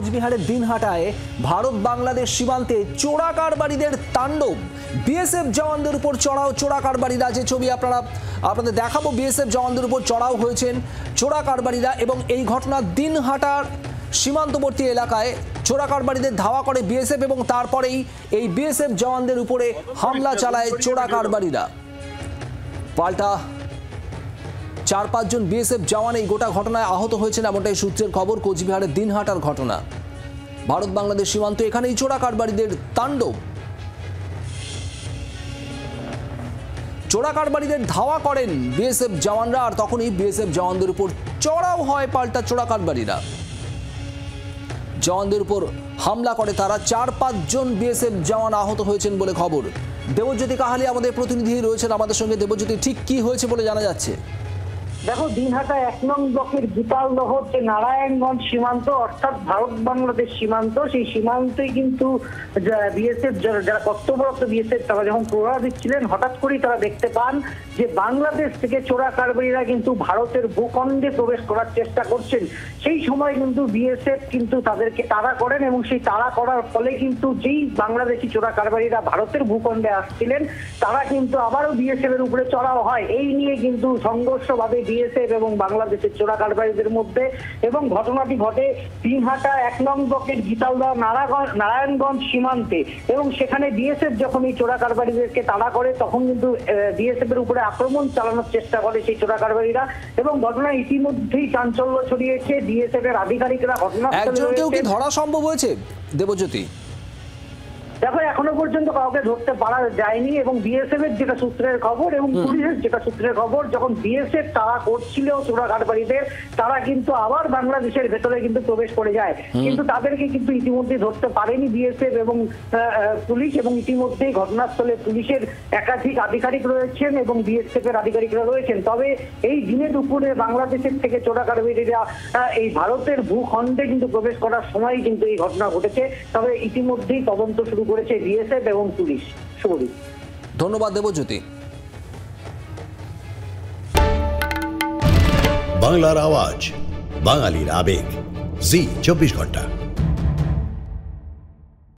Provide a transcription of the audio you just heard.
কোচবিহারের দিনহাটায় ভারত বাংলাদেশ সীমান্তে চোরা কারবারিদের তাণ্ডব। বিএসএফ জওয়ানদের উপর চড়াও চোরা কারবারিরা। যে ছবি আপনাদের দেখাবো, বিএসএফ জওয়ানদের উপর চড়াও হয়েছেন চোরা কারবারিরা এবং এই ঘটনা দিনহাটার সীমান্তবর্তী এলাকায় চোরা কারবারিদের ধাওয়া করে বিএসএফ এবং তারপরেই এই বিএসএফ জওয়ানদের উপরে হামলা চালায় চোরা কারবারিরা। পাল্টা 4-5 জন বিএসএফ জওয়ান এই গোটা ঘটনায় আহত হয়েছেন, এমনটাই সূত্রের খবর। কোচবিহারের দিনহাটার ঘটনা, ভারত বাংলাদেশ সীমান্ত, এখানেই চোরা কারবারিদের তাণ্ডব। চোরা কারবারিদের ধাওয়া করেন বিএসএফ জওয়ানরা আর তখনই বিএসএফ জওয়ানদের উপর চড়াও হয় পাল্টা চোরা কারবারিরা। জওয়ানদের উপর হামলা করে তারা। 4-5 জন বিএসএফ জওয়ান আহত হয়েছেন বলে খবর। দেবজ্যোতি কাহালি আমাদের প্রতিনিধি রয়েছেন আমাদের সঙ্গে। দেবজ্যোতি, ঠিক কি হয়েছে বলে জানা যাচ্ছে? দেখো, দিনহাটা 1 নং ব্লকের গীতালদহ যে নারায়ণগঞ্জ সীমান্ত অর্থাৎ ভারত বাংলাদেশ সীমান্ত, সেই সীমান্তেই কিন্তু বিএসএফ যারা কর্তব্যরত বিএসএফ তারা যখন প্রহরা দিচ্ছিলেন, হঠাৎ করেই তারা দেখতে পান যে বাংলাদেশ থেকে চোরা কারবারিরা কিন্তু ভারতের ভূখণ্ডে প্রবেশ করার চেষ্টা করছেন। সেই সময় কিন্তু বিএসএফ কিন্তু তাদেরকে তাড়া করেন এবং সেই তাড়া করার ফলে কিন্তু যেই বাংলাদেশি চোরা কারবারিরা ভারতের ভূখণ্ডে আসছিলেন তারা কিন্তু আবারও বিএসএফ এর উপরে চড়াও হয়। এই নিয়ে কিন্তু সংঘর্ষভাবে বিএসএফ এবং বাংলাদেশের চোরা কারবারিদের মধ্যে, এবং ঘটনাটি ঘটে দিনহাটা 1 নং ব্লকের গীতালদহ নারায়ণগঞ্জ সীমান্তে। এবং সেখানে বিএসএফ যখন এই চোরা কারবারিদেরকে তাড়া করে তখন কিন্তু বিএসএফ এর উপরে আক্রমণ চালানোর চেষ্টা করে সেই চোরা কারবারিরা, এবং ঘটনা ইতিমধ্যেই চাঞ্চল্য ছড়িয়েছে। বিএসএফ এর আধিকারিকরা ঘটনাস্থলে কি ধরা সম্ভব হয়েছে দেবজ্যোতি? দেখো, এখনো পর্যন্ত কাউকে ধরতে পারা যায়নি, এবং বিএসএফ এর যেটা সূত্রের খবর এবং পুলিশের যেটা সূত্রের খবর, যখন বিএসএফ তারা করছিল চোরা কারবারিদের, তারা কিন্তু আবার বাংলাদেশের ভেতরে কিন্তু প্রবেশ করে যায়, কিন্তু তাদেরকে কিন্তু ইতিমধ্যে ধরতে পারেনি বিএসএফ এবং পুলিশ। এবং ইতিমধ্যেই ঘটনাস্থলে পুলিশের একাধিক আধিকারিক রয়েছেন এবং বিএসএফ এর আধিকারিকরা রয়েছেন। তবে এই দিনে দুপুরে বাংলাদেশের থেকে চোরা কারবারিরা এই ভারতের ভূখণ্ডে কিন্তু প্রবেশ করার সময় কিন্তু এই ঘটনা ঘটেছে। তবে ইতিমধ্যেই তদন্ত শুরু করেছে বিএসএফ এবং পুলিশ। শুভদীপ, ধন্যবাদ দেবজ্যোতি। বাংলার আওয়াজ, বাঙালির আবেগ, জি 24 ঘন্টা।